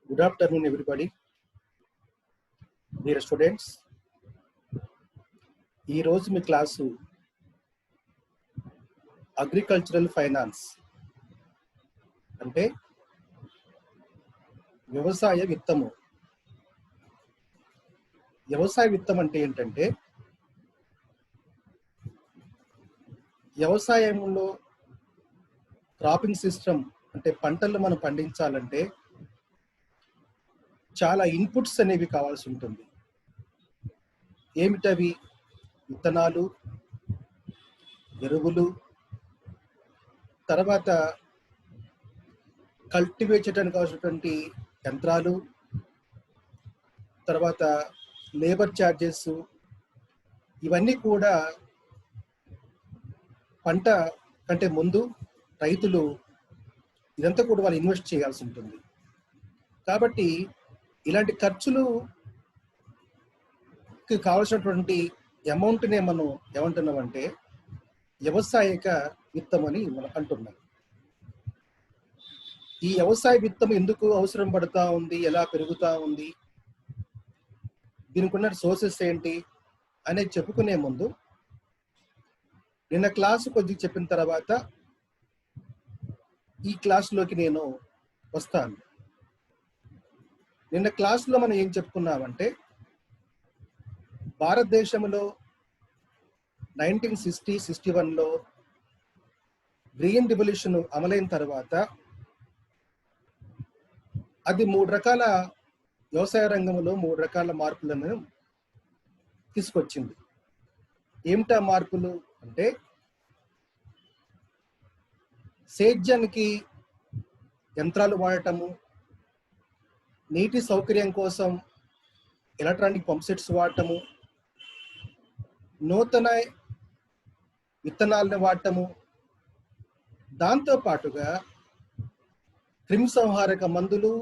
Good afternoon, everybody. Dear students, ఈ రోజు మీ class agricultural finance అంటే వ్యవసాయ విత్తము. వ్యవసాయ విత్తం అంటే ఏంటంటే వ్యవసాయంలో క్రాపింగ్ సిస్టమ్ అంటే పంటలు మనం పండించాలంటే చాలా ఇన్పుట్స్ అనేవి కావాల్సి ఉంటుంది. ఏమిటవి? విత్తనాలు, ఎరువులు, తర్వాత కల్టివేట్ చేయడానికి కావాల్సినటువంటి యంత్రాలు, తర్వాత లేబర్ ఛార్జెస్, ఇవన్నీ కూడా పంట కంటే ముందు రైతులు ఇదంతా కూడా వాళ్ళు ఇన్వెస్ట్ చేయాల్సి ఉంటుంది. కాబట్టి ఇలాంటి ఖర్చులుకి కావాల్సినటువంటి అమౌంట్నే మనం ఏమంటున్నామంటే వ్యవసాయక విత్తం అని మనం అంటున్నాం. ఈ వ్యవసాయ విత్తం ఎందుకు అవసరం పడుతూ ఉంది, ఎలా పెరుగుతూ ఉంది, దీనికి ఉన్న సోర్సెస్ ఏంటి అనేది చెప్పుకునే ముందు నిన్న క్లాసు కొద్దిగా చెప్పిన తర్వాత ఈ క్లాసులోకి నేను వస్తాను. నిన్న క్లాసులో మనం ఏం చెప్పుకున్నామంటే భారతదేశంలో 1960-61లో గ్రీన్ రివల్యూషన్ అమలైన తర్వాత అది 3 రకాల వ్యవసాయ రంగంలో 3 రకాల మార్పులను తీసుకొచ్చింది. ఏమిటా మార్పులు అంటే సేద్యానికి యంత్రాలు వాడటము, నీటి సౌకర్యం కోసం ఎలక్ట్రానిక్ పంప్ సెట్స్ వాడటము, నూతన విత్తనాలను వాడటము, దాంతో పాటుగా క్రిమిసంహారక మందులు,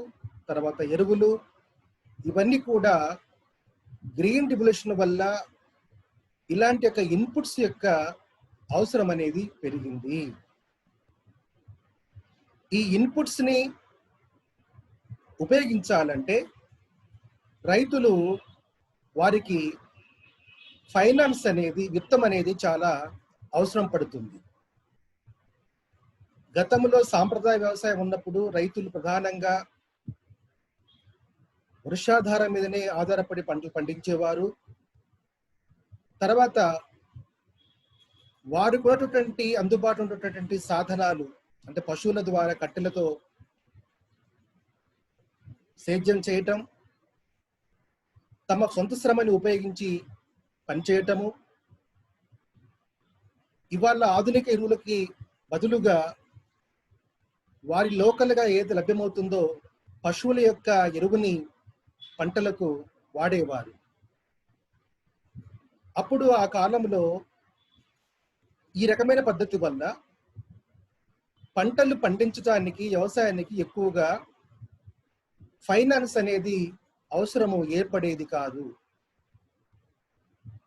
తర్వాత ఎరువులు, ఇవన్నీ కూడా గ్రీన్ రివల్యూషన్ వల్ల ఇలాంటి యొక్క ఇన్పుట్స్ యొక్క అవసరం అనేది పెరిగింది. ఈ ఇన్పుట్స్ని ఉపయోగించాలంటే రైతులు వారికి ఫైనాన్స్ అనేది, విత్తం అనేది చాలా అవసరం పడుతుంది. గతంలో సాంప్రదాయ వ్యవసాయం ఉన్నప్పుడు రైతులు ప్రధానంగా వర్షాధారం మీదనే ఆధారపడి పంటలు పండించేవారు. తర్వాత వారికి ఉన్నటువంటి అందుబాటులో ఉన్నటువంటి సాధనాలు అంటే పశువుల ద్వారా కట్టెలతో సేద్యం చేయటం, తమ సొంత శ్రమని ఉపయోగించి పనిచేయటము, ఇవాళ ఆధునిక ఎరువులకి బదులుగా వారి లోకల్గా ఏది లభ్యమవుతుందో పశువుల యొక్క ఎరువుని పంటలకు వాడేవారు. అప్పుడు ఆ కాలంలో ఈ రకమైన పద్ధతి వల్ల పంటలు పండించడానికి, వ్యవసాయానికి ఎక్కువగా ఫైనాన్స్ అనేది అవసరము ఏర్పడేది కాదు.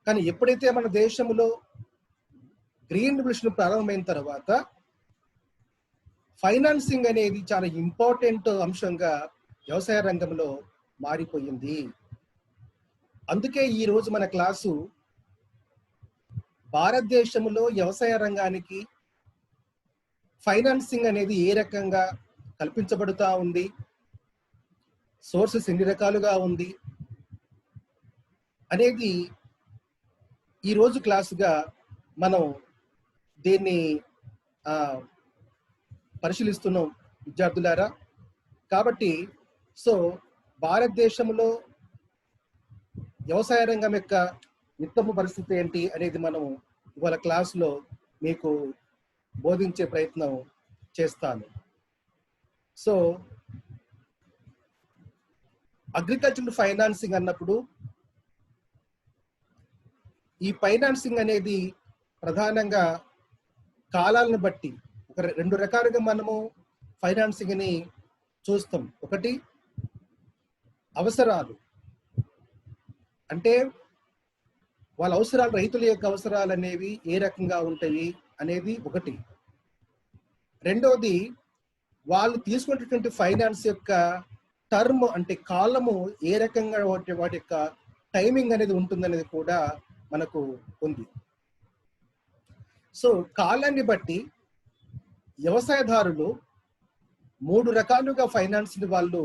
కానీ ఎప్పుడైతే మన దేశంలో గ్రీన్ రివల్యూషన్ ప్రారంభమైన తర్వాత ఫైనాన్సింగ్ అనేది చాలా ఇంపార్టెంట్ అంశంగా వ్యవసాయ రంగంలో మారిపోయింది. అందుకే ఈరోజు మన క్లాసు భారతదేశంలో వ్యవసాయ రంగానికి ఫైనాన్సింగ్ అనేది ఏ రకంగా కల్పించబడుతూ ఉంది, సోర్సెస్ ఎన్ని రకాలుగా ఉంది అనేది ఈరోజు క్లాసుగా మనం దీన్ని పరిశీలిస్తున్నాం విద్యార్థులారా. కాబట్టి భారతదేశంలో వ్యవసాయ రంగం యొక్క విత్తము పరిస్థితి ఏంటి అనేది మనం ఇవాళ క్లాసులో మీకు బోధించే ప్రయత్నం చేస్తాను. అగ్రికల్చరల్ ఫైనాన్సింగ్ అన్నప్పుడు ఈ ఫైనాన్సింగ్ అనేది ప్రధానంగా కాలాలను బట్టి 2 రకాలుగా మనము ఫైనాన్సింగ్ని చూస్తాం. ఒకటి అవసరాలు, అంటే వాళ్ళ అవసరాలు, రైతుల యొక్క అవసరాలు అనేవి ఏ రకంగా ఉంటాయి అనేది ఒకటి. రెండోది వాళ్ళు తీసుకున్నటువంటి ఫైనాన్స్ యొక్క టర్మ్ అంటే కాలము ఏ రకంగా వాటి యొక్క టైమింగ్ అనేది ఉంటుందనేది కూడా మనకు ఉంది. సో కాలాన్ని బట్టి వ్యవసాయదారులు 3 రకాలుగా ఫైనాన్స్ ని వాళ్ళు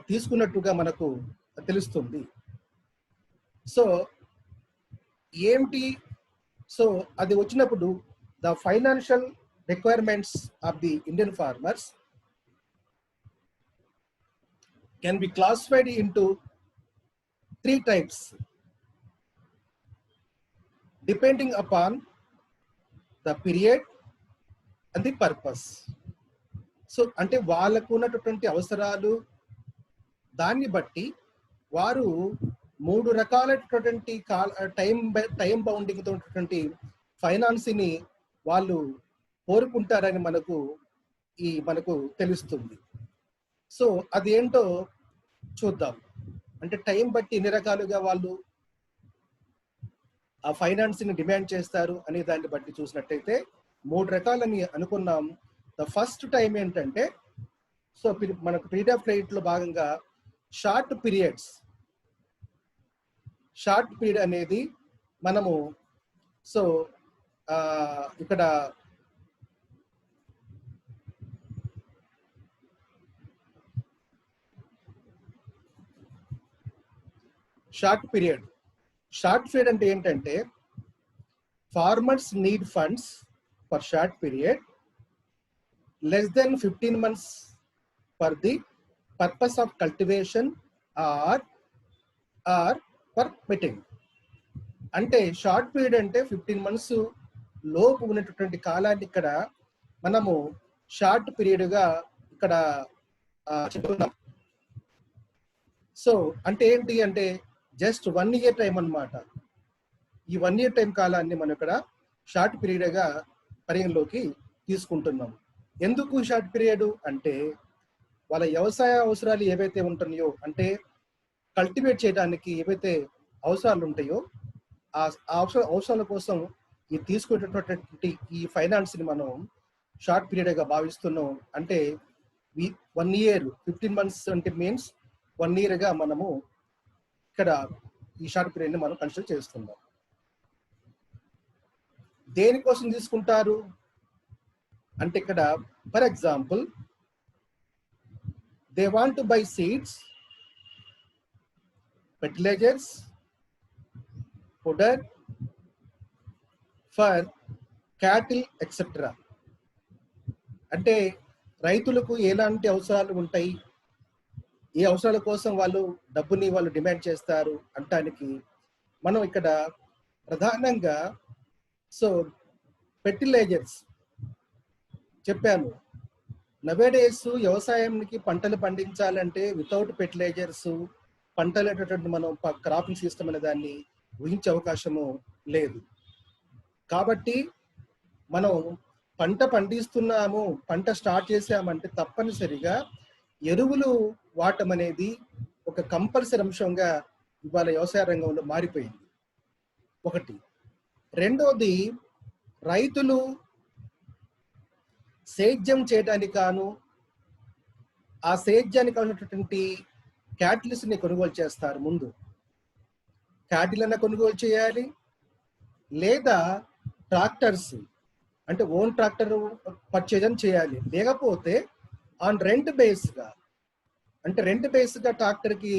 తీసుకున్నట్టుగా మనకు తెలుస్తుంది. సో ఏమిటి? సో అది వచ్చినప్పుడు the financial requirements of the Indian farmers can be classified into 3 types depending upon the period and the purpose. So అంటే వాళ్ళకు ఉన్నటువంటి అవసరాలు దాన్ని బట్టి వారు 3 రకాలైనటువంటి టైం బౌండింగ్ తో ఉన్నటువంటి ఫైనాన్స్ ని వాళ్ళు కోరుకుంటారని మనకు తెలుస్తుంది. సో అదేంటో చూద్దాం. అంటే టైం బట్టి ఎన్ని రకాలుగా వాళ్ళు ఆ ఫైనాన్స్ ని డిమాండ్ చేస్తారు అనే దాన్ని బట్టి చూసినట్టయితే 3 రకాలని అనుకున్నాం. ద ఫస్ట్ టైం ఏంటంటే, సో మనకు పీరియడ్ ఆఫ్ క్రెడిట్ లో భాగంగా షార్ట్ పీరియడ్ అనేది మనము సో ఇక్కడ షార్ట్ పీరియడ్ అంటే ఏంటంటే, farmers need funds for short period less than 15 months for the purpose of cultivation or for betting. అంటే షార్ట్ పీరియడ్ అంటే 15 months లోపు ఉన్నటువంటి కాలాన్ని ఇక్కడ మనము షార్ట్ పీరియడ్ గా ఇక్కడ చెప్తున్నాం. సో అంటే ఏంటి అంటే జస్ట్ 1 year టైం అన్నమాట. ఈ 1 year టైం కాలాన్ని మనం ఇక్కడ షార్ట్ పీరియడ్ గా పరిగణలోకి తీసుకుంటున్నాం. ఎందుకు షార్ట్ పీరియడ్ అంటే, వాళ్ళ వ్యవసాయ అవసరాలు ఏవైతే ఉంటున్నాయో, అంటే కల్టివేట్ చేయడానికి ఏవైతే అవసరాలు ఉంటాయో ఆ అవసరాల కోసం ఈ తీసుకునేటటువంటి ఈ ఫైనాన్స్ ని మనం షార్ట్ పీరియడ్ గా భావిస్తున్నాం. అంటే 1 year 15 months అంటే మీన్స్ 1 year గా మనము ఇక్కడ ఈ షార్ట్ పీరియడ్ ని మనం కన్సిడర్ చేస్తున్నాం. దేనికోసం తీసుకుంటారు అంటే, ఇక్కడ for example they want to buy seeds, fertilisers, fodder for cattle etcetera. అంటే రైతులకు ఎలాంటి అవసరాలు ఉంటాయి, ఏ అవసరాల కోసం వాళ్ళు డబ్బుని డిమాండ్ చేస్తారు అంటానికి మనం ఇక్కడ ప్రధానంగా సో ఫెర్టిలైజర్స్ చెప్పాను. నవేడేస్ వ్యవసాయానికి పంటలు పండించాలంటే వితౌట్ ఫెర్టిలైజర్స్ పంటలు మనం క్రాపింగ్ సిస్టమ్ అనే దాన్ని ఊహించే అవకాశము లేదు. కాబట్టి మనం పంట పండిస్తున్నాము, పంట స్టార్ట్ చేసామంటే తప్పనిసరిగా ఎరువులు వాడటం అనేది ఒక కంపల్సరీ అంశంగా ఇవాళ వ్యవసాయ రంగంలో మారిపోయింది. ఒకటి. రెండోది, రైతులు సేద్యం చేయడానికి కాను ఆ సేద్యానికి కావాల్సినటువంటి క్యాటిల్స్ ని కొనుగోలు చేస్తారు. ముందు క్యాటిల్ అన్న కొనుగోలు చేయాలి, లేదా ట్రాక్టర్స్ అంటే ఓన్ ట్రాక్టర్ పర్చేజ్ చేయాలి, లేకపోతే ఆన్ రెంట్ బేస్ గా అంటే రెంట్ బేస్ గా ట్రాక్టర్ కి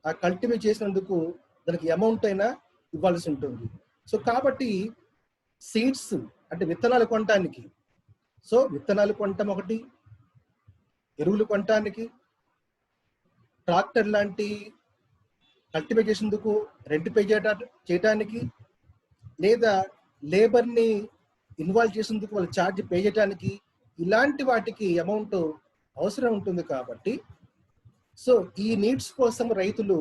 ఆ కల్టివేట్ చేసినందుకు దానికి అమౌంట్ అయినా ఇవ్వాల్సి ఉంటుంది. సో కాబట్టి సీడ్స్ అంటే విత్తనాలు కొనటానికి, సో విత్తనాలు కొనటం ఒకటి, ఎరువులు కొనటానికి, ట్రాక్టర్ లాంటి కల్టివేట్ చేసేందుకు రెంట్ పే చేయడానికి, లేదా లేబర్ని ఇన్వాల్వ్ చేసేందుకు వాళ్ళు ఛార్జ్ పే చేయడానికి, ఇలాంటి వాటికి అమౌంట్ అవసరం ఉంటుంది. కాబట్టి సో ఈ నీడ్స్ కోసం రైతులు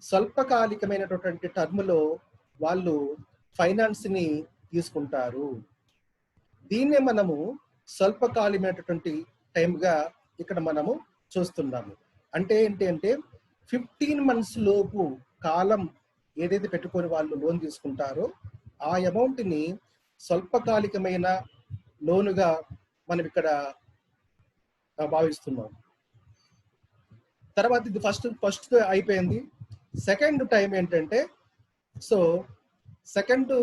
స్వల్పకాలికమైనటువంటి టర్మ్లో వాళ్ళు ఫైనాన్స్ ని తీసుకుంటారు. దీన్నే మనము స్వల్పకాలికమైనటువంటి టైంగా ఇక్కడ మనము చూస్తున్నాము. అంటే ఏంటి అంటే 15 months లోపు కాలం ఏదైతే పెట్టుకొని వాళ్ళు లోన్ తీసుకుంటారో ఆ అమౌంట్ ని స్వల్పకాలికమైన లోనుగా మనం ఇక్కడ భావిస్తున్నాం. తర్వాత ఇది ఫస్ట్ అయిపోయింది. సెకండ్ టైం ఏంటంటే, సో సెకండ్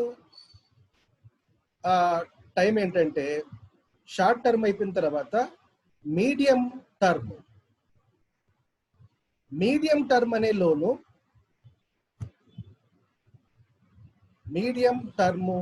టైం ఏంటంటే షార్ట్ టర్మ్ అయిపోయిన తర్వాత మీడియం టర్మ్. మీడియం టర్మ్ అనే loan medium term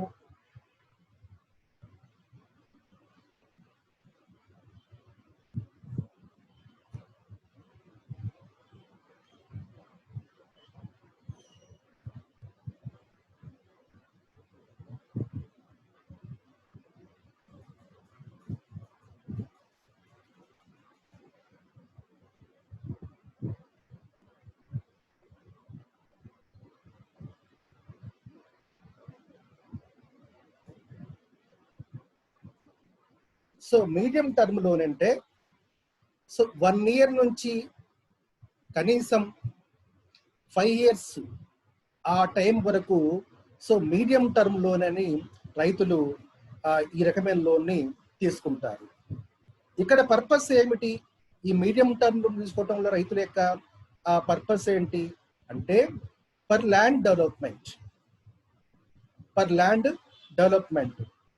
so medium term loan అంటే సో 1 year నుంచి కనీసం 5 years ఆ టైం వరకు సో మీడియం టర్మ్ లోన్ అని రైతులు ఈ రకమైన లోన్ని తీసుకుంటారు. ఇక్కడ పర్పస్ ఏమిటి? ఈ మీడియం టర్మ్ లోన్ తీసుకోవడంలో రైతుల యొక్క పర్పస్ ఏంటి అంటే ఫర్ ల్యాండ్ డెవలప్మెంట్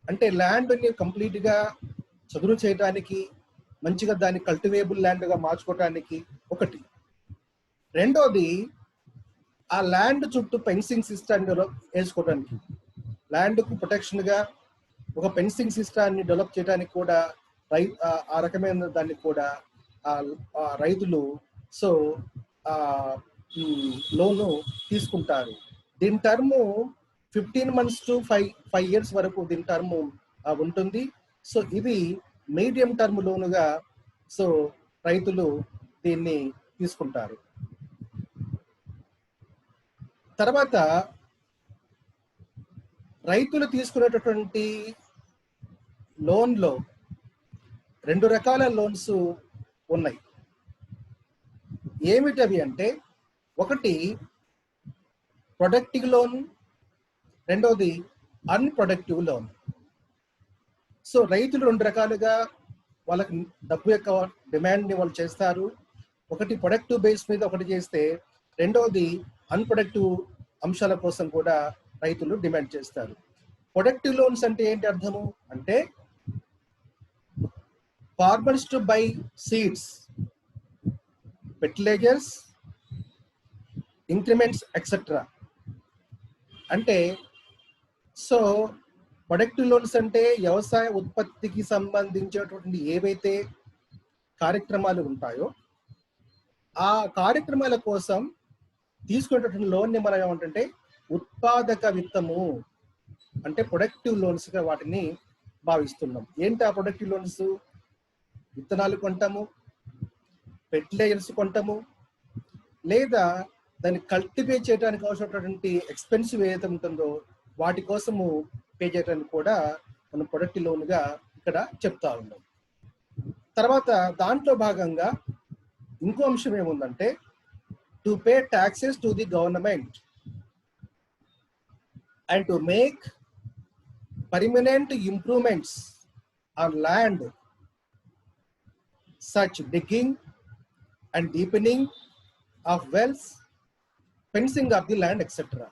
అంటే ల్యాండ్ని కంప్లీట్గా చదును చేయడానికి, మంచిగా దాన్ని కల్టివేబుల్ ల్యాండ్గా మార్చుకోవడానికి ఒకటి. రెండోది ఆ ల్యాండ్ చుట్టూ ఫెన్సింగ్ సిస్టమ్ వేసుకోవడానికి, ల్యాండ్కు ప్రొటెక్షన్గా ఒక ఫెన్సింగ్ సిస్టాన్ని డెవలప్ చేయడానికి కూడా ఆ రకమైన దాన్ని కూడా రైతులు సో లోను తీసుకుంటారు. దీని టర్ము 15 months to 5 years వరకు దీని టర్ము ఉంటుంది. సో ఇది మీడియం టర్మ్ లోనుగా సో రైతులు దీన్ని తీసుకుంటారు. తర్వాత రైతులు తీసుకునేటటువంటి లోన్లో 2 రకాల లోన్స్ ఉన్నాయి. ఏమిటవి అంటే ఒకటి ప్రొడక్టివ్ లోన్, రెండోది అన్ప్రొడక్టివ్ లోన్. సో రైతులు 2 రకాలుగా వాళ్ళకి డబ్బు యొక్క డిమాండ్ని వాళ్ళు చేస్తారు. ఒకటి ప్రొడక్టివ్ బేస్ మీద ఒకటి చేస్తే, రెండోది అన్ప్రొడక్టివ్ అంశాల కోసం కూడా రైతులు డిమాండ్ చేస్తారు. ప్రొడక్టివ్ లోన్స్ అంటే ఏంటి అర్థము అంటే farmers to buy seeds, fertilisers, increments etcetera. అంటే సో ప్రొడక్టివ్ లోన్స్ అంటే వ్యవసాయ ఉత్పత్తికి సంబంధించినటువంటి ఏవైతే కార్యక్రమాలు ఉంటాయో ఆ కార్యక్రమాల కోసం తీసుకునేటటువంటి లోన్ని మనం ఏమంటే ఉత్పాదక విత్తము అంటే ప్రొడక్టివ్ లోన్స్గా వాటిని భావిస్తున్నాం. ఏంటి ఆ ప్రొడక్టివ్ లోన్స్? విత్తనాలు కొంటాము, ఫెర్టిలైజర్స్ కొంటాము, లేదా దాన్ని కల్టివేట్ చేయడానికి అవసరమైనటువంటి ఎక్స్పెన్సివ్ ఏదైతే ఉంటుందో వాటి కోసము పే చేయడానికి కూడా మనం ప్రొడక్టివ్ లోన్గా ఇక్కడ చెప్తా ఉన్నాం. తర్వాత దాంట్లో భాగంగా ఇంకో అంశం ఏముందంటే to pay taxes to the government and to make permanent improvements on land such digging and deepening of wells, fencing of the land, etc.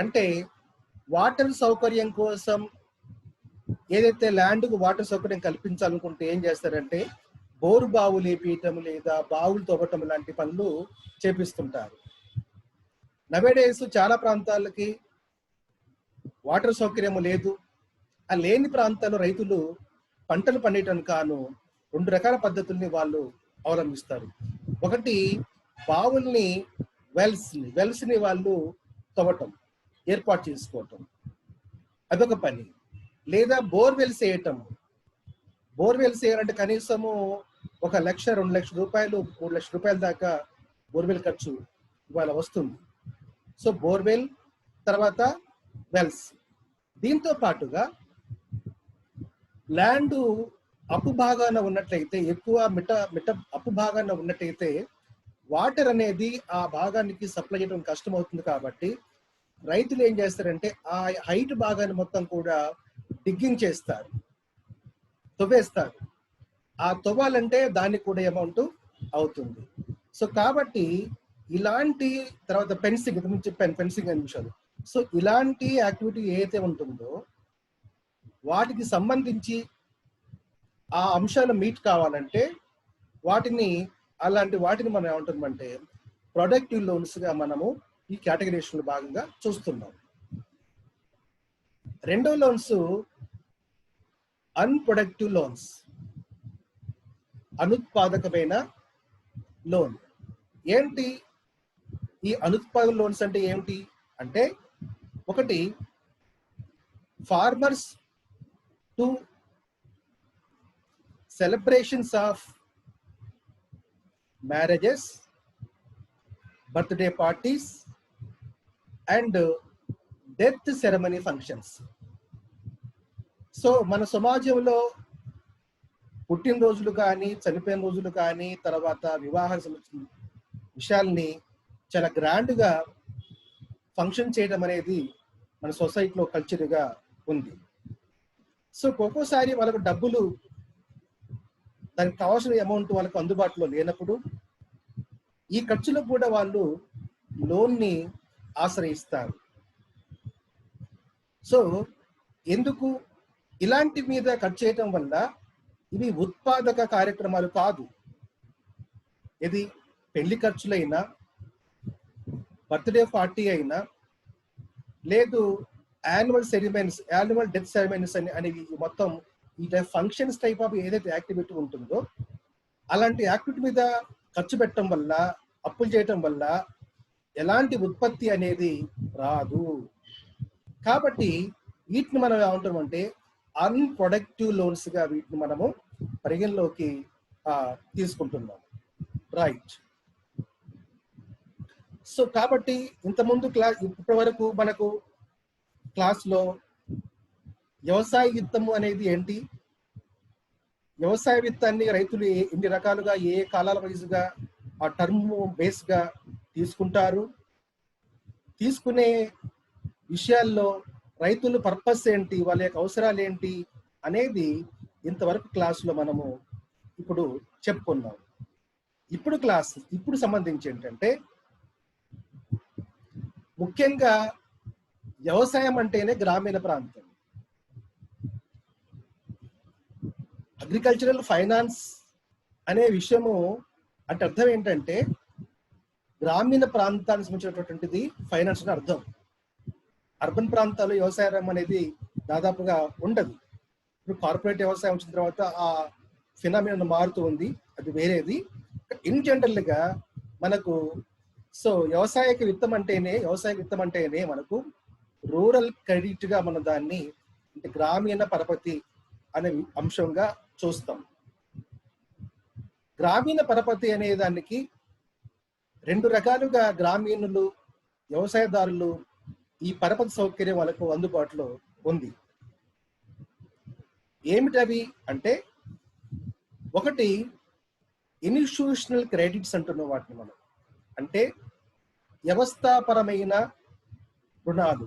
అంటే వాటర్ సౌకర్యం కోసం ఏదైతే ల్యాండ్కు వాటర్ సౌకర్యం కల్పించాలనుకుంటే ఏం చేస్తారంటే బోరు బావులు వేపించడం లేదా బావులు తవ్వటం లాంటి పనులు చేపిస్తుంటారు. నవేడేస్ చాలా ప్రాంతాలకి వాటర్ సౌకర్యం లేదు. ఆ లేని ప్రాంతాల్లో రైతులు పంటలు పండించడానికి కాను 2 రకాల పద్ధతుల్ని వాళ్ళు అవలంబిస్తారు. ఒకటి బావుల్ని వెల్స్ని వాళ్ళు తవ్వటం, ఏర్పాటు చేసుకోవటం, అదొక పని. లేదా బోర్వెల్స్ వేయటం. బోర్వెల్స్ వేయాలంటే కనీసము 1 లక్ష 2 లక్షల రూపాయలు 3 లక్షల రూపాయల దాకా బోర్వెల్ ఖర్చు ఇవాళ వస్తుంది. సో బోర్వెల్ తర్వాత వెల్స్. దీంతో పాటుగా ల్యాండ్ అప్పు భాగాన ఉన్నట్లయితే, ఎక్కువ మిట్ట అప్పు భాగాన ఉన్నట్టయితే వాటర్ అనేది ఆ భాగానికి సప్లై చేయడం కష్టం అవుతుంది. కాబట్టి రైతులు ఏం చేస్తారంటే ఆ హైట్ భాగాన్ని మొత్తం కూడా డిగ్గింగ్ చేస్తారు, తవ్వేస్తారు. ఆ తవ్వాలంటే దానికి కూడా అమౌంట్ అవుతుంది. సో కాబట్టి ఇలాంటి తర్వాత ఫెన్సింగ్, ఇంతకుముందు చెప్పాను ఫెన్సింగ్ అనే విషయాలు. సో ఇలాంటి యాక్టివిటీ ఏదైతే ఉంటుందో వాటికి సంబంధించి ఆ అంశాలు మీట్ కావాలంటే అలాంటి వాటిని మనం ఏమంటుందంటే ప్రొడక్టివ్ లోన్స్ గా మనము ఈ కేటగరీషన్ భాగంగా చూస్తున్నాం. రెండో లోన్స్ అన్ప్రొడక్టివ్ లోన్స్, అనుత్పాదకమైన లోన్. ఏంటి ఈ అనుత్పాదక లోన్స్ అంటే ఏమిటి అంటే, ఒకటి farmers to celebrations of marriages, birthday parties and death ceremony functions. So మన సమాజంలో పుట్టినరోజులు కానీ, చనిపోయిన రోజులు కానీ, తర్వాత వివాహ విషయాల్ని చాలా గ్రాండ్గా ఫంక్షన్ చేయడం అనేది మన సొసైటీలో కల్చర్గా ఉంది. సో ఒక్కోసారి వాళ్ళకు డబ్బులు, దానికి కావాల్సిన అమౌంట్ వాళ్ళకు అందుబాటులో లేనప్పుడు ఈ ఖర్చులకు కూడా వాళ్ళు లోన్ని ఆశ్రయిస్తారు. సో ఎందుకు ఇలాంటి మీద ఖర్చు చేయటం వల్ల ఇవి ఉత్పాదక కార్యక్రమాలు కాదు. ఇది పెళ్లి ఖర్చులైనా, బర్త్డే పార్టీ అయినా, లేదు annual ceremonies, annual death ceremonies అనేవి మొత్తం ఈ ఫంక్షన్స్ టైప్ ఆఫ్ ఏదైతే యాక్టివిటీ ఉంటుందో అలాంటి యాక్టివిటీ మీద ఖర్చు పెట్టడం వల్ల, అప్పులు చేయటం వల్ల ఎలాంటి ఉత్పత్తి అనేది రాదు. కాబట్టి వీటిని మనం ఏమంటామంటే అన్ప్రొడక్టివ్ లోన్స్ గా వీటిని మనము పరిగణలోకి తీసుకుంటున్నాం. రైట్. సో కాబట్టి ఇంతకుముందు ఇప్పటి వరకు మనకు క్లాస్లో వ్యవసాయ విత్తము అనేది ఏంటి, వ్యవసాయ విత్తాన్ని రైతులు ఎన్ని రకాలుగా ఏ కాలాల వైజ్గా ఆ టర్మ్ బేస్గా తీసుకుంటారు, తీసుకునే విషయాల్లో రైతుల పర్పస్ ఏంటి, వాళ్ళ యొక్క అవసరాలు ఏంటి అనేది ఇంతవరకు క్లాసులో మనము ఇప్పుడు చెప్పుకున్నాం. ఇప్పుడు సంబంధించి ఏంటంటే ముఖ్యంగా వ్యవసాయం అంటేనే గ్రామీణ ప్రాంతం. అగ్రికల్చరల్ ఫైనాన్స్ అనే విషయము అంటే అర్థం ఏంటంటే గ్రామీణ ప్రాంతానికి సంబంధించినటువంటిది ఫైనాన్స్ అని అర్థం. అర్బన్ ప్రాంతాల్లో వ్యవసాయ రంగం అనేది దాదాపుగా ఉండదు. ఇప్పుడు కార్పొరేట్ వ్యవసాయం వచ్చిన తర్వాత ఆ ఫినామినా మారుతూ ఉంది, అది వేరేది. ఇన్ జనరల్ గా మనకు సో వ్యవసాయ విత్తం అంటేనే మనకు రూరల్ క్రెడిట్ గా మనం దాన్ని అంటే గ్రామీణ పరపతి అనే అంశంగా చూస్తాం. గ్రామీణ పరపతి అనే దానికి రెండు రకాలుగా గ్రామీణులు, వ్యవసాయదారులు ఈ పరపతి సౌకర్యం వాళ్ళకు అందుబాటులో ఉంది. ఏమిటవి అంటే, ఒకటి ఇన్స్టిట్యూషనల్ క్రెడిట్స్ అంటున్న వాటిని మనం అంటే వ్యవస్థాపరమైన రుణాలు.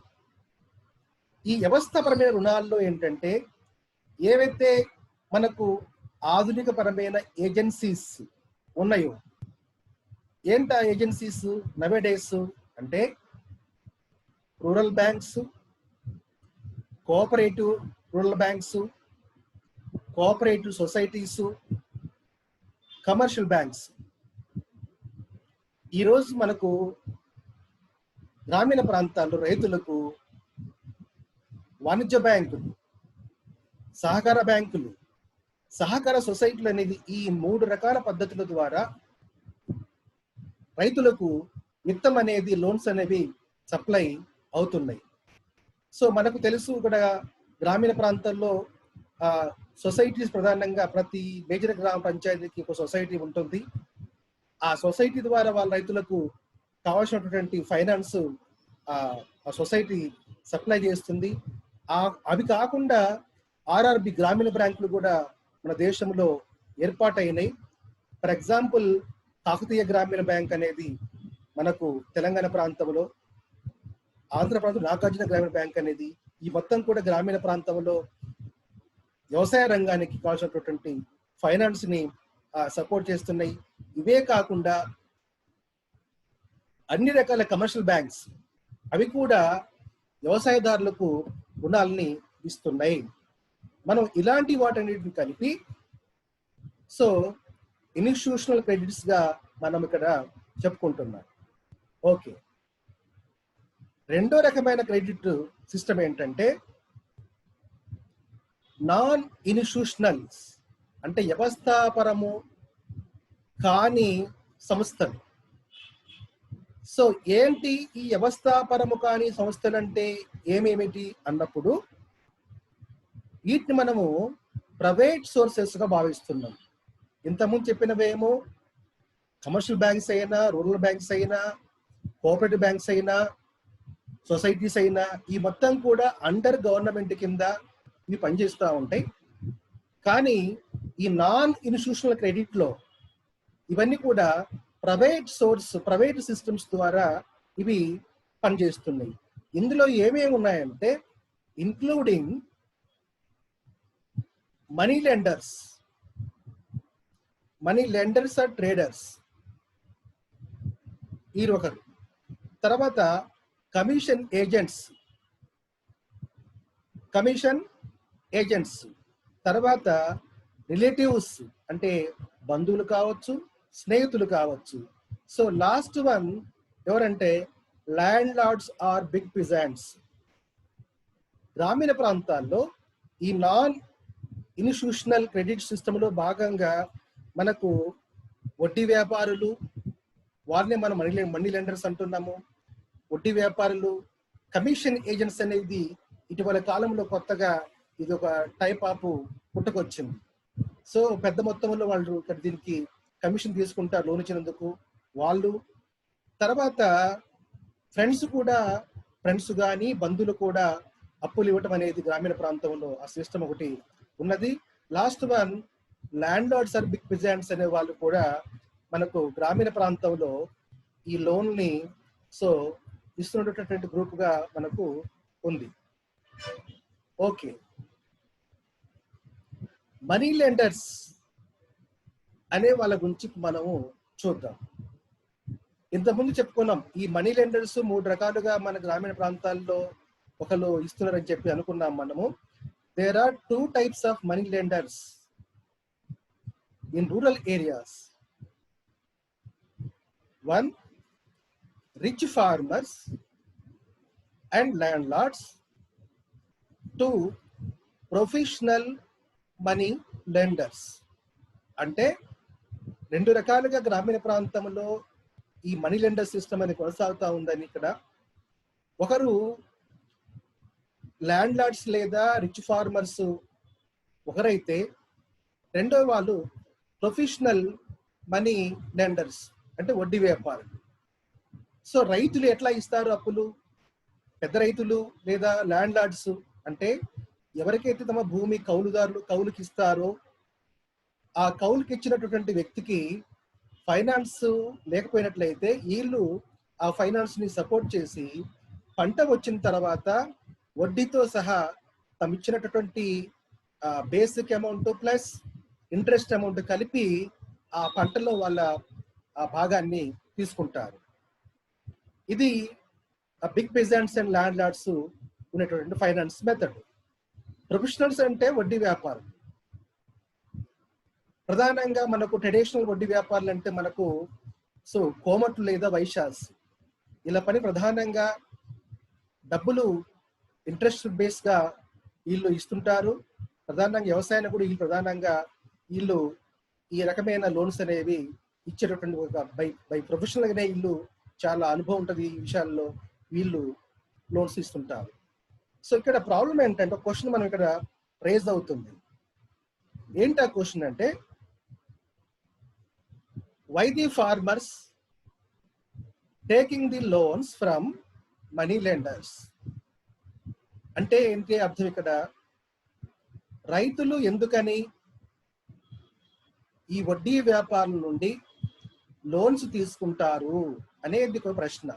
ఈ వ్యవస్థాపరమైన రుణాల్లో ఏంటంటే ఏవైతే మనకు ఆధునిక పరమైన ఏజెన్సీస్ ఉన్నాయో, ఏంటి ఆ ఏజెన్సీస్ నవేడేస్ అంటే rural banks, cooperative rural banks, cooperative societies, commercial banks. ఈరోజు మనకు గ్రామీణ ప్రాంతాల్లో రైతులకు వాణిజ్య బ్యాంకులు, సహకార బ్యాంకులు, సహకార సొసైటీలు అనేది ఈ 3 రకాల పద్ధతుల ద్వారా రైతులకు విత్తం అనేది, లోన్స్ అనేవి సప్లై అవుతున్నాయి. సో మనకు తెలుసు ఇక్కడ గ్రామీణ ప్రాంతాల్లో సొసైటీస్ ప్రధానంగా ప్రతి మేజర్ గ్రామ పంచాయతీకి ఒక సొసైటీ ఉంటుంది. ఆ సొసైటీ ద్వారా వాళ్ళ రైతులకు కావాల్సినటువంటి ఫైనాన్స్ ఆ సొసైటీ సప్లై చేస్తుంది. అవి కాకుండా ఆర్ఆర్బి గ్రామీణ బ్యాంకులు కూడా మన దేశంలో ఏర్పాటైనాయి. ఫర్ ఎగ్జాంపుల్ కాకతీయ గ్రామీణ బ్యాంక్ అనేది మనకు తెలంగాణ ప్రాంతంలో, ఆంధ్రప్రదేశ్ నాగార్జున గ్రామీణ బ్యాంక్ అనేది ఈ మొత్తం కూడా గ్రామీణ ప్రాంతంలో వ్యవసాయ రంగానికి కావాల్సినటువంటి ఫైనాన్స్ ని సపోర్ట్ చేస్తున్నాయి. ఇవే కాకుండా అన్ని రకాల కమర్షియల్ బ్యాంక్స్ అవి కూడా వ్యవసాయదారులకు రుణాలని ఇస్తున్నాయి. మనం ఇలాంటి వాటన్నిటిని కలిపి సో ఇన్స్టిట్యూషనల్ క్రెడిట్స్ గా మనం ఇక్కడ చెప్పుకుంటున్నాం. ఓకే, రెండో రకమైన క్రెడిట్ సిస్టమ్ ఏంటంటే నాన్ ఇన్స్టిట్యూషనల్స్, అంటే వ్యవస్థాపరము కాని సంస్థలు. సో ఏంటి ఈ వ్యవస్థాపరము కాని సంస్థలు అంటే ఏమేమిటి అన్నప్పుడు వీటిని మనము ప్రైవేట్ సోర్సెస్ గా భావిస్తున్నాం. ఇంతకుముందు చెప్పినవేమో కమర్షియల్ బ్యాంక్స్ అయినా, రూరల్ బ్యాంక్స్ అయినా, కోఆపరేటివ్ బ్యాంక్స్ అయినా, సొసైటీస్ అయినా, ఈ మొత్తం కూడా అండర్ గవర్నమెంట్ కింద ఇవి పనిచేస్తూ ఉంటాయి. కానీ ఈ నాన్ ఇన్స్టిట్యూషనల్ క్రెడిట్ లో ఇవన్నీ కూడా ప్రైవేట్ సిస్టమ్స్ ద్వారా ఇవి పనిచేస్తున్నాయి. ఇందులో ఏమేమి ఉన్నాయంటే including money lenders are traders, ఈ ఒకరు. తర్వాత కమిషన్ ఏజెంట్స్, తర్వాత రిలేటివ్స్ అంటే బంధువులు కావచ్చు, స్నేహితులు కావచ్చు. సో లాస్ట్ వన్ ఎవరంటే ల్యాండ్ లార్డ్స్ ఆర్ బిగ్ పిజాంట్స్. గ్రామీణ ప్రాంతాల్లో ఈ నాన్ ఇన్స్టిట్యూషనల్ క్రెడిట్ సిస్టంలో భాగంగా మనకు వడ్డీ వ్యాపారులు, వారిని మనం మనీ లెండర్స్ అంటున్నాము. వడ్డీ వ్యాపారులు, కమిషన్ ఏజెంట్స్ అనేది ఇటీవల కాలంలో కొత్తగా ఇది ఒక టైప్ ఆఫ్ పుట్టుకొచ్చింది. సో పెద్ద మొత్తంలో వాళ్ళు ఇక్కడ దీనికి కమిషన్ తీసుకుంటారు లోన్ ఇచ్చినందుకు వాళ్ళు. తర్వాత ఫ్రెండ్స్ కానీ బంధువులు కూడా అప్పులు ఇవ్వటం అనేది గ్రామీణ ప్రాంతంలో ఆ సిస్టమ్ ఒకటి ఉన్నది. Last one landlords are big peasants అనే వాళ్ళు కూడా మనకు గ్రామీణ ప్రాంతంలో ఈ లోన్ ని సో ఇస్తున్నటువంటి గ్రూప్ గా మనకు ఉంది. ఓకే, మనీ లెండర్స్ అనే వాళ్ళ గురించి మనము చూద్దాం. ఇంతకుముందు చెప్పుకున్నాం ఈ మనీ లెండర్స్ 3 రకాలుగా మన గ్రామీణ ప్రాంతాల్లో ఒకరు ఇస్తున్నారని చెప్పి అనుకున్నాం మనము. There are 2 types of money lenders in rural areas. 1 rich farmers and landlords. 2 professional money lenders. అంటే 2 రకాలుగా గ్రామీణ ప్రాంతంలో ఈ మనీ లెండర్ సిస్టమ్ అనేది కొనసాగుతూ ఉందని ఇక్కడ. ఒకరు ల్యాండ్ లార్డ్స్ లేదా రిచ్ ఫార్మర్స్ ఒకరైతే, రెండో వాళ్ళు ప్రొఫెషనల్ మనీ లెండర్స్ అంటే వడ్డీ వ్యాపారులు. సో రైతులు ఎట్లా ఇస్తారు అప్పులు? పెద్ద రైతులు లేదా ల్యాండ్ లార్డ్స్ అంటే ఎవరికైతే తమ భూమి కౌలుకి ఇస్తారో ఆ కౌలుకి ఇచ్చినటువంటి వ్యక్తికి ఫైనాన్స్ లేకపోయినట్లయితే వీళ్ళు ఆ ఫైనాన్స్ ని సపోర్ట్ చేసి పంట వచ్చిన తర్వాత వడ్డీతో సహా తమ ఇచ్చినటువంటి basic amount plus interest amount కలిపి ఆ పంటలో వాళ్ళ ఆ భాగాన్ని తీసుకుంటారు. ఇది బిగ్ పిజాంట్స్ అండ్ ల్యాండ్ లార్డ్స్ ఉన్నటువంటి ఫైనాన్స్ మెథడ్. ప్రొఫెషనల్స్ అంటే వడ్డీ వ్యాపారం. ప్రధానంగా మనకు ట్రెడిషనల్ వడ్డీ వ్యాపారులు అంటే మనకు సో కోమట్లు లేదా వైశ్యాస్. ఇలా పని ప్రధానంగా డబ్బులు ఇంట్రెస్ట్ బేస్ గా వీళ్ళు ఇస్తుంటారు. ప్రధానంగా వ్యవసాయాన్ని కూడా వీళ్ళు ప్రధానంగా వీళ్ళు ఈ రకమైన లోన్స్ అనేవి ఇచ్చేటటువంటి ఒక బై ప్రొఫెషనల్ గానే వీళ్ళు చాలా అనుభవం ఉంటుంది ఈ విషయాల్లో, వీళ్ళు లోన్స్ ఇస్తుంటారు. సో ఇక్కడ ప్రాబ్లం ఏంటంటే ఒక క్వశ్చన్ మనం ఇక్కడ రేజ్ అవుతుంది. ఏంటి ఆ క్వశ్చన్ అంటే why the farmers taking the loans from money lenders? అంటే ఏంటి అర్థం ఇక్కడ? రైతులు ఎందుకని ఈ వడ్డీ వ్యాపారం నుండి లోన్స్ తీసుకుంటారు అనేది ఒక ప్రశ్న.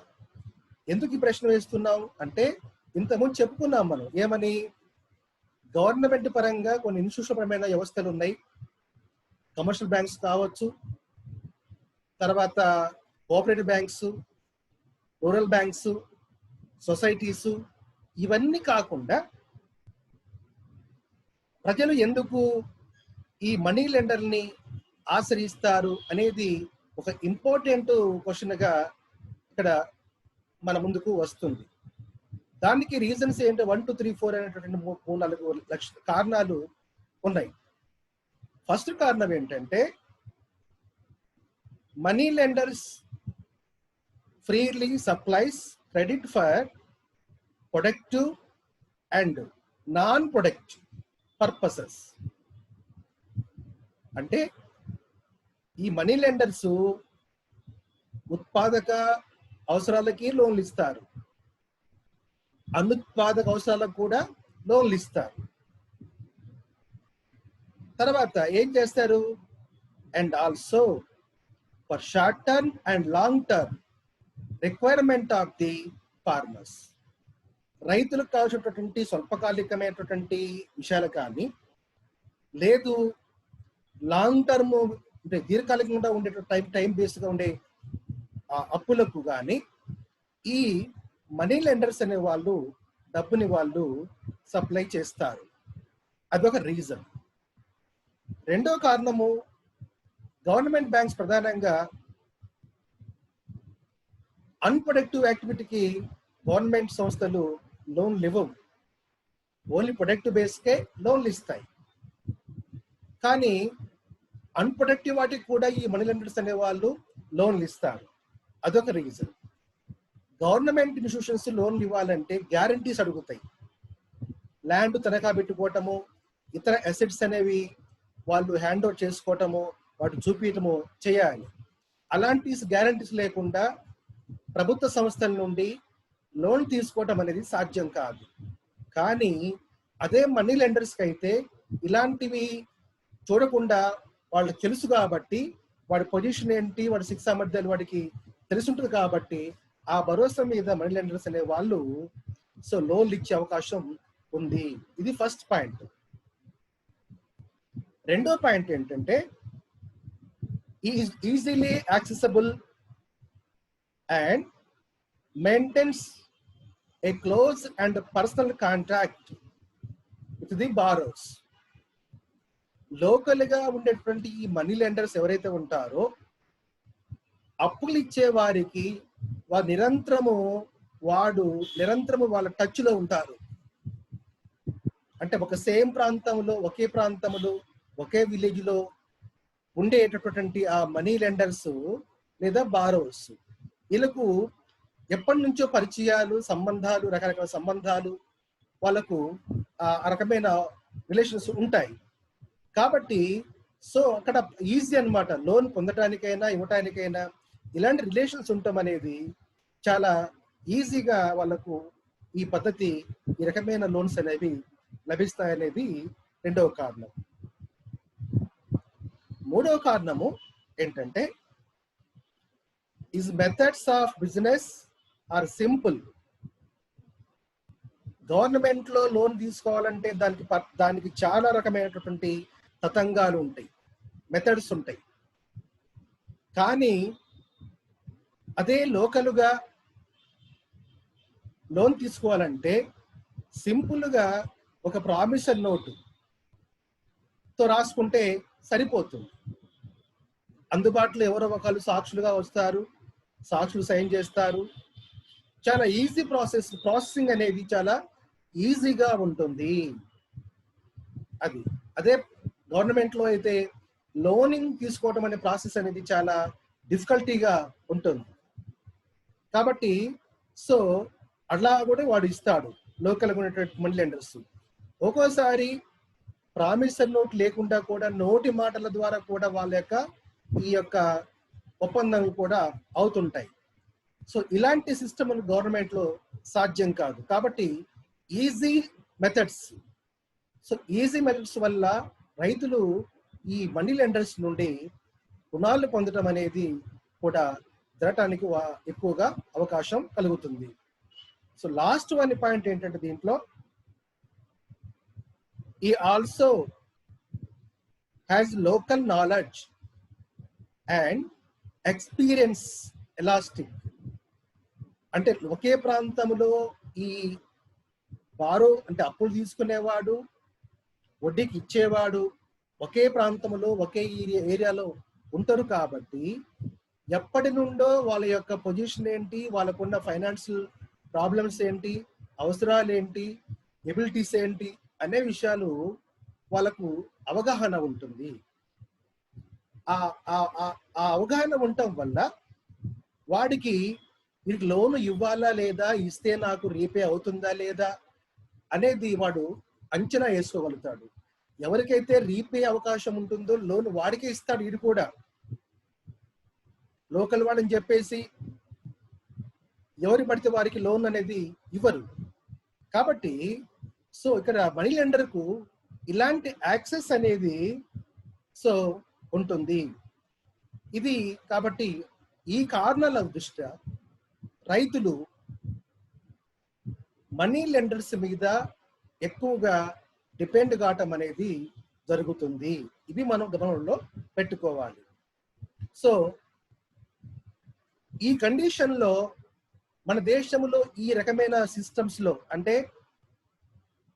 ఎందుకు ఈ ప్రశ్న వేస్తున్నాం అంటే ఇంతకుముందు చెప్పుకున్నాం మనం ఏమని, గవర్నమెంట్ పరంగా కొన్ని ఇన్స్టిట్యూషన్ పరమైన వ్యవస్థలు ఉన్నాయి. కమర్షియల్ బ్యాంక్స్ కావచ్చు, తర్వాత cooperative banks, rural banks, societies, ఇవన్నీ కాకుండా ప్రజలు ఎందుకు ఈ మనీ లెండర్ని ఆశ్రయిస్తారు అనేది ఒక ఇంపార్టెంట్ క్వశ్చన్గా ఇక్కడ మన ముందుకు వస్తుంది. దానికి రీజన్స్ ఏంటో 1, 2, 3, 4 అనేటువంటి 3-4 కారణాలు ఉన్నాయి. ఫస్ట్ కారణం ఏంటంటే money lenders freely supplies credit for productive and non-productive purposes. అంటే ఈ మనీ లెండర్స్ ఉత్పాదక అవసరాలకి లోన్లు ఇస్తారు, అనుత్పాదక అవసరాలకు కూడా లోన్లు ఇస్తారు. తర్వాత ఏం చేస్తారు, and also for short term and long term requirement of the farmers. రైతులకు కావాల్సినటువంటి స్వల్పకాలికమైనటువంటి విషయాలు కానీ, లేదు లాంగ్ టర్మ్ అంటే దీర్ఘకాలికంగా ఉండే టైం బేస్గా ఉండే అప్పులకు కానీ ఈ మనీ లెండర్స్ అనే వాళ్ళు డబ్బుని వాళ్ళు సప్లై చేస్తారు. అదొక రీజన్. రెండో కారణము, గవర్నమెంట్ బ్యాంక్స్ ప్రధానంగా అన్ప్రొడక్టివ్ యాక్టివిటీకి గవర్నమెంట్ సంస్థలు లోన్లు ఇవ్వవు, ఓన్లీ ప్రొడక్టివ్ బేస్కే లోన్లు ఇస్తాయి. కానీ అన్ప్రొడక్టివ్ వాటికి కూడా ఈ మనీ లెండర్స్ అనే వాళ్ళు లోన్లు ఇస్తారు. అదొక రీజన్. గవర్నమెంట్ ఇన్స్టిట్యూషన్స్ లోన్లు ఇవ్వాలంటే గ్యారంటీస్ అడుగుతాయి. ల్యాండ్ తనఖా పెట్టుకోవటము, ఇతర అసెట్స్ అనేవి వాళ్ళు హ్యాండ్ ఓవర్ చేసుకోవటము, వాటి చూపించటము చేయాలి. అలాంటి గ్యారంటీస్ లేకుండా ప్రభుత్వ సంస్థల నుండి లోన్ తీసుకోవటం అనేది సాధ్యం కాదు. కానీ అదే మనీ లెండర్స్కి అయితే ఇలాంటివి చూడకుండా వాళ్ళకి తెలుసు కాబట్టి, వాడి పొజిషన్ ఏంటి, వాడి శిక్ష సామర్థ్యాలు వాడికి తెలిసి ఉంటుంది కాబట్టి ఆ భరోసా మీద మనీ లెండర్స్ అనే వాళ్ళు లోన్లు ఇచ్చే అవకాశం ఉంది. ఇది ఫస్ట్ పాయింట్. రెండో పాయింట్ ఏంటంటే is easily accessible and maintains A close and personal contact with the borrows. లోకల్గా ఉండేటువంటి ఈ మనీ లెండర్స్ ఎవరైతే ఉంటారో అప్పులు ఇచ్చే వారికి నిరంతరము వాళ్ళ టచ్లో ఉంటారు. అంటే ఒక సేమ్ ప్రాంతంలో, ఒకే ప్రాంతంలో, ఒకే విలేజ్లో ఉండేటటువంటి ఆ మనీ లెండర్స్ లేదా బారోస్ వీళ్ళకు ఎప్పటి నుంచో పరిచయాలు, సంబంధాలు, రకరకాల సంబంధాలు, వాళ్ళకు ఆ రకమైన రిలేషన్స్ ఉంటాయి. కాబట్టి అక్కడ ఈజీ అన్నమాట, లోన్ పొందటానికైనా ఇవ్వటానికైనా ఇలాంటి రిలేషన్స్ ఉండటం అనేది చాలా ఈజీగా వాళ్ళకు ఈ పద్ధతి, ఈ రకమైన లోన్స్ అనేవి లభిస్తాయనేది రెండవ కారణం. మూడవ కారణము ఏంటంటే is methods of business are simple. Government లో లోన్ తీసుకోవాలంటే దానికి చాలా రకమైనటువంటి తతంగాలు ఉంటాయి, మెథడ్స్ ఉంటాయి. కానీ అదే లోకల్గా లోన్ తీసుకోవాలంటే సింపుల్గా ఒక ప్రామిసర్ నోటుతో రాసుకుంటే సరిపోతుంది. అందుబాటులో ఎవరో ఒకరు సాక్షులుగా వస్తారు, సాక్షులు సైన్ చేస్తారు. చాలా ఈజీ ప్రాసెసింగ్ అనేది చాలా ఈజీగా ఉంటుంది. అదే గవర్నమెంట్లో అయితే లోనింగ్ తీసుకోవడం అనే ప్రాసెస్ అనేది చాలా డిఫికల్టీగా ఉంటుంది. కాబట్టి అట్లా కూడా వాడు ఇస్తాడు లోకల్గా ఉన్నటువంటి మనీ లెండర్స్. ఒక్కోసారి ప్రామిసర్ నోట్ లేకుండా కూడా నోటి మాటల ద్వారా కూడా వాళ్ళ ఈ యొక్క ఒప్పందాలు కూడా అవుతుంటాయి. ఇలాంటి సిస్టమ్ గవర్నమెంట్లో సాధ్యం కాదు. కాబట్టి ఈజీ మెథడ్స్ వల్ల రైతులు ఈ మనీ లెండర్స్ నుండి రుణాలు పొందడం అనేది కూడా జరగటానికి ఎక్కువగా అవకాశం కలుగుతుంది. లాస్ట్ వన్ పాయింట్ ఏంటంటే దీంట్లో ఈ also has local knowledge and experience elastic. అంటే ఒకే ప్రాంతంలో ఈ బారో అంటే అప్పులు తీసుకునేవాడు, వడ్డీకి ఇచ్చేవాడు ఒకే ప్రాంతంలో ఒకే ఏరియాలో ఉంటారు కాబట్టి ఎప్పటి నుండో వాళ్ళ యొక్క పొజిషన్ ఏంటి, వాళ్ళకున్న ఫైనాన్షియల్ ప్రాబ్లమ్స్ ఏంటి, అవసరాలు ఏంటి, ఎబిలిటీస్ ఏంటి అనే విషయాలు వాళ్ళకు అవగాహన ఉంటుంది. ఆ అవగాహన ఉండటం వల్ల వాడికి వీరికి లోన్ ఇవ్వాలా లేదా, ఇస్తే నాకు రీపే అవుతుందా లేదా అనేది వాడు అంచనా వేసుకోగలుగుతాడు. ఎవరికైతే రీపే అవకాశం ఉంటుందో లోన్ వాడికే ఇస్తాడు. ఇది కూడా లోకల్ వాడని చెప్పేసి ఎవరి పడితే వారికి లోన్ అనేది ఇవ్వరు. కాబట్టి సో ఇక్కడ మనీ లెండర్కు ఇలాంటి యాక్సెస్ అనేది సో ఉంటుంది. ఇది కాబట్టి ఈ కారణాల దృష్ట్యా రైతులు మనీ లెండర్స్ మీద ఎక్కువగా డిపెండ్ కావటం అనేది జరుగుతుంది. ఇది మనం గమనంలో పెట్టుకోవాలి. సో ఈ కండిషన్లో మన దేశంలో ఈ రకమైన సిస్టమ్స్ లో అంటే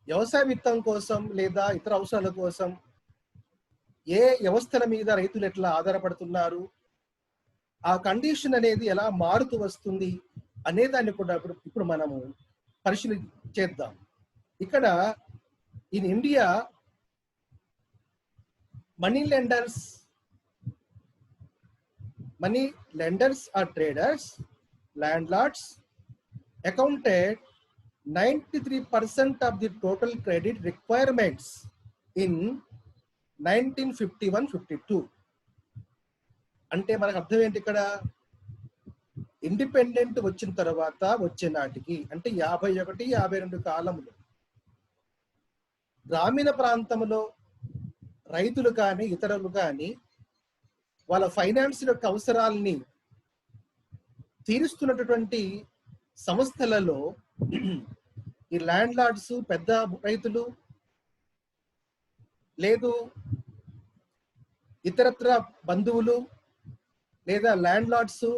వ్యవసాయ విత్తం కోసం లేదా ఇతర అవసరాల కోసం ఏ వ్యవస్థల మీద రైతులు ఎట్లా ఆధారపడుతున్నారు, ఆ కండిషన్ అనేది ఎలా మారుతూ వస్తుంది అనే దాన్ని కూడా ఇప్పుడు మనము పరిశీలన చేద్దాం. ఇక్కడ in India money lenders or traders, landlords accounted 93% of the total credit requirements in 1951-52. అంటే మనకు అర్థం ఏంటి, ఇక్కడ ఇండిపెండెంట్ వచ్చిన తర్వాత వచ్చే నాటికి అంటే 51-52 కాలంలో గ్రామీణ ప్రాంతంలో రైతులు కానీ ఇతరులు కానీ వాళ్ళ ఫైనాన్స్ యొక్క అవసరాలని తీరుస్తున్నటువంటి సంస్థలలో ఈ ల్యాండ్ లార్డ్స్, పెద్ద రైతులు లేదు ఇతరత్ర బంధువులు లేదా ల్యాండ్ లార్డ్స్,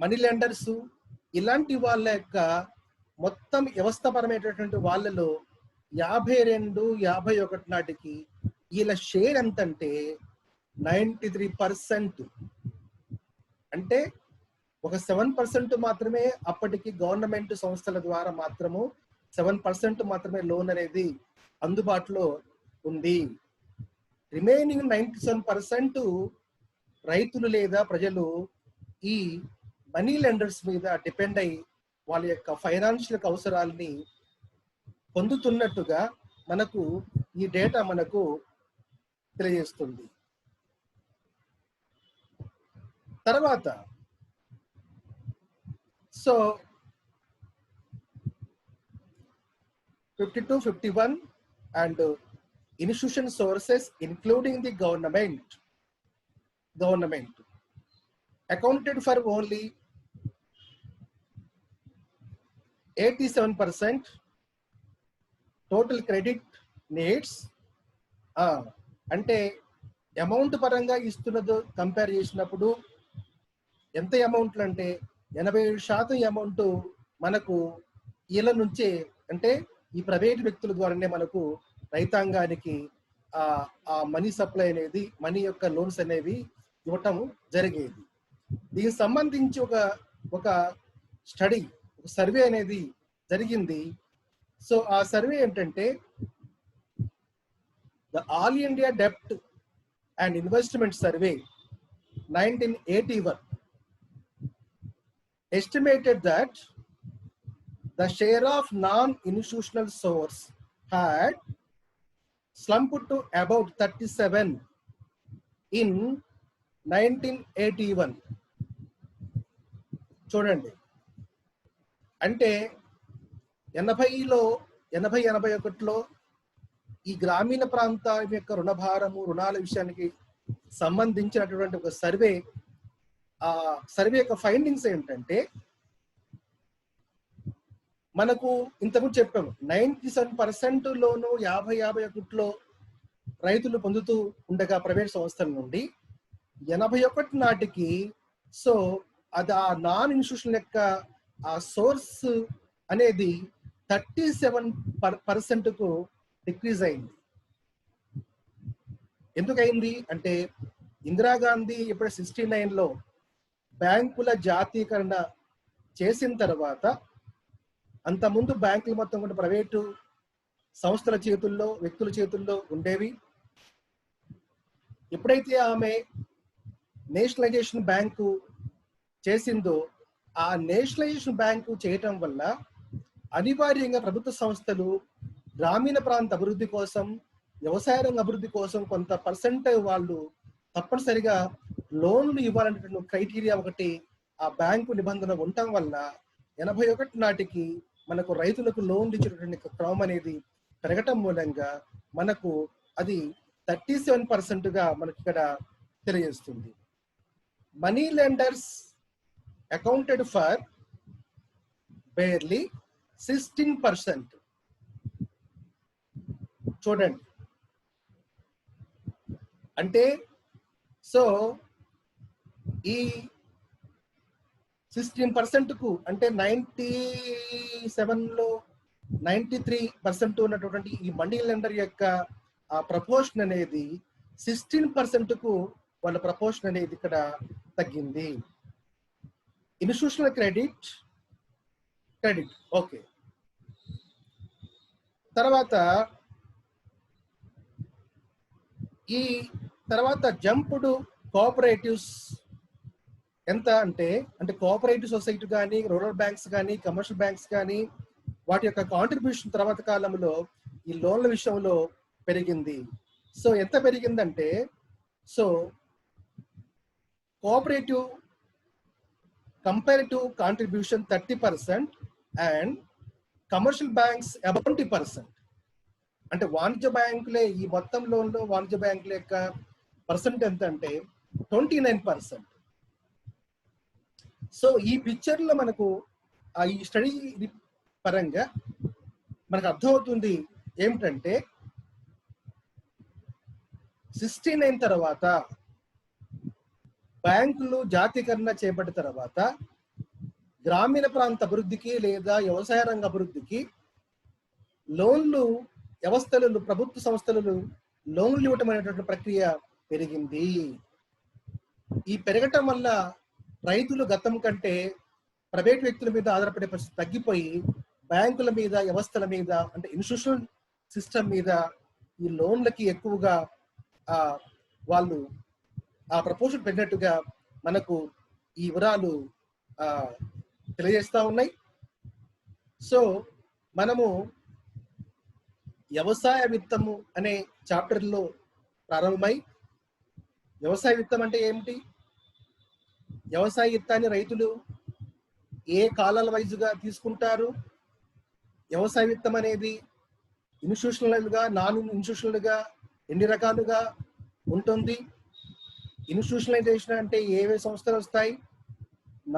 మనీ లెండర్స్ ఇలాంటి వాళ్ళ యొక్క మొత్తం వ్యవస్థపరమైనటువంటి వాళ్ళలో 52-51 నాటికి వీళ్ళ షేర్ ఎంతంటే 93%. అంటే ఒక 7% మాత్రమే అప్పటికి గవర్నమెంట్ సంస్థల ద్వారా మాత్రము 7% మాత్రమే లోన్ అనేది అందుబాటులో ఉంది. రిమైనింగ్ 97% రైతులు లేదా ప్రజలు ఈ మనీ లెండర్స్ మీద డిపెండ్ అయి వాళ్ళ యొక్క ఫైనాన్షియల్ అవసరాలని పొందుతున్నట్టుగా మనకు ఈ డేటా మనకు తెలియజేస్తుంది. తర్వాత so 52-51 and institution sources including the government accounted for only 87% total credit needs. అంటే అమౌంట్ పరంగా ఇస్తున్నదో కంపేర్ చేసినప్పుడు ఎంత అమౌంట్లు అంటే 87% అమౌంట్ మనకు వీళ్ళ నుంచే అంటే ఈ ప్రైవేట్ వ్యక్తుల ద్వారానే మనకు రైతాంగానికి ఆ మనీ సప్లై అనేది, మనీ యొక్క లోన్స్ అనేవి ఇవ్వటం జరిగేది. దీనికి సంబంధించి ఒక స్టడీ, ఒక సర్వే అనేది జరిగింది. సో ఆ సర్వే ఏంటంటే ద ఆల్ ఇండియా డెప్ట్ and investment survey 1981 estimated that the share of non-institutional source had slumped to about 37 in 1981. చూడండి, అంటే 80లో 80-81లో ఈ గ్రామీణ ప్రాంతాల యొక్క రుణభారము, రుణాల విషయానికి సంబంధించినటువంటి ఒక సర్వే, ఆ సర్వే యొక్క ఫైండింగ్స్ ఏంటంటే మనకు ఇంతకుముందు చెప్పాము 97% లోను 50-51లో రైతులు పొందుతూ ఉండగా ప్రైవేట్ సంస్థల నుండి 81 నాటికి సో అది ఆ నాన్ ఇన్స్టిట్యూషన్ యొక్క ఆ సోర్స్ అనేది 37% డిక్రీజ్ అయింది. ఎందుకైంది అంటే ఇందిరాగాంధీ ఇప్పుడు 69లో బ్యాంకుల జాతీకరణ చేసిన తర్వాత, అంతకుముందు బ్యాంకులు మొత్తం కూడా ప్రైవేటు సంస్థల చేతుల్లో, వ్యక్తుల చేతుల్లో ఉండేవి. ఎప్పుడైతే ఆమె నేషనలైజేషన్ బ్యాంకు చేసిందో, ఆ నేషనలైజేషన్ బ్యాంకు చేయటం వల్ల అనివార్యంగా ప్రభుత్వ సంస్థలు గ్రామీణ ప్రాంత అభివృద్ధి కోసం, వ్యవసాయ రంగ అభివృద్ధి కోసం కొంత పర్సెంట్ వాళ్ళు తప్పనిసరిగా లోన్లు ఇవ్వాలనే క్రైటీరియా ఒకటి ఆ బ్యాంకు నిబంధన ఉండటం వల్ల 81 నాటికి మనకు రైతులకు లోన్లు ఇచ్చేటువంటి క్రమం అనేది పెరగటం మూలంగా మనకు అది 37%గా మనకి ఇక్కడ తెలియజేస్తుంది. Money lenders accounted for barely 16%. చూడండి, అంటే సో ఈ 16%కు అంటే 97లో 93% ఉన్నటువంటి ఈ మనీ లెండర్ యొక్క ఆ ప్రపోర్షన్ అనేది 16%కు వాళ్ళ ప్రపోర్షన్ అనేది ఇక్కడ తగ్గింది. Institutional credit okay. తర్వాత ఈ తర్వాత జంప్డ్ కోఆపరేటివ్స్ ఎంత అంటే కోఆపరేటివ్ సొసైటీ కానీ, రూరల్ బ్యాంక్స్ కానీ, కమర్షియల్ బ్యాంక్స్ కానీ వాటి యొక్క కాంట్రిబ్యూషన్ తర్వాత కాలంలో ఈ లోన్ల విషయంలో పెరిగింది. సో ఎంత పెరిగిందంటే, so cooperative comparative contribution 30% and commercial banks about 20%. అంటే వాణిజ్య బ్యాంకులే ఈ మొత్తం లోన్లో వాణిజ్య బ్యాంకుల యొక్క పర్సెంట్ ఎంత అంటే 29%. సో ఈ పిక్చర్లో మనకు ఈ స్టడీ పరంగా మనకు అర్థమవుతుంది ఏమిటంటే 69 తర్వాత బ్యాంకులు జాతీకరణ చేపట్టిన తర్వాత గ్రామీణ ప్రాంత అభివృద్ధికి లేదా వ్యవసాయ రంగ అభివృద్ధికి లోన్లు వ్యవస్థలు, ప్రభుత్వ సంస్థలు లోన్లు ఇవ్వటం అనేటువంటి ప్రక్రియ పెరిగింది. ఈ పెరగటం వల్ల రైతులు గతం కంటే ప్రైవేట్ వ్యక్తుల మీద ఆధారపడే పరిస్థితి తగ్గిపోయి బ్యాంకుల మీద, వ్యవస్థల మీద అంటే ఇన్స్టిట్యూషనల్ సిస్టమ్ మీద ఈ లోన్లకి ఎక్కువగా వాళ్ళు ఆ ప్రపోజల్ పెట్టినట్టుగా మనకు ఈ వివరాలు తెలియజేస్తా ఉన్నాయి. సో మనము వ్యవసాయ విత్తము అనే చాప్టర్లో ప్రారంభమై, వ్యవసాయ విత్తం అంటే ఏమిటి, వ్యవసాయ విత్తాన్ని రైతులు ఏ కాలాల వైజ్గా తీసుకుంటారు, వ్యవసాయ విత్తం అనేది ఇన్స్టిట్యూషనల్గా, నాన్ ఇన్స్టిట్యూషనల్గా ఎన్ని రకాలుగా ఉంటుంది, ఇన్స్టిట్యూషనలైజేషన్ అంటే ఏవే సంస్థలు వస్తాయి,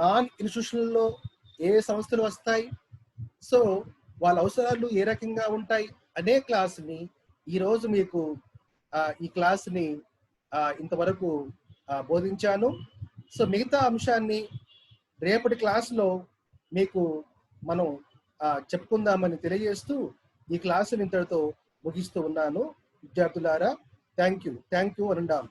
నాన్ ఇన్స్టిట్యూషనల్లో ఏ సంస్థలు వస్తాయి, సో వాళ్ళ అవసరాలు ఏ రకంగా ఉంటాయి అనే క్లాస్ని ఈరోజు మీకు ఈ క్లాస్ని ఇంతవరకు బోధించాను. సో మిగతా అంశాన్ని రేపటి క్లాస్లో మీకు మనం చెప్పుకుందామని తెలియజేస్తూ ఈ క్లాసుని ఇంతటితో ముగిస్తూ ఉన్నాను. విద్యార్థులారా, thank you one and all.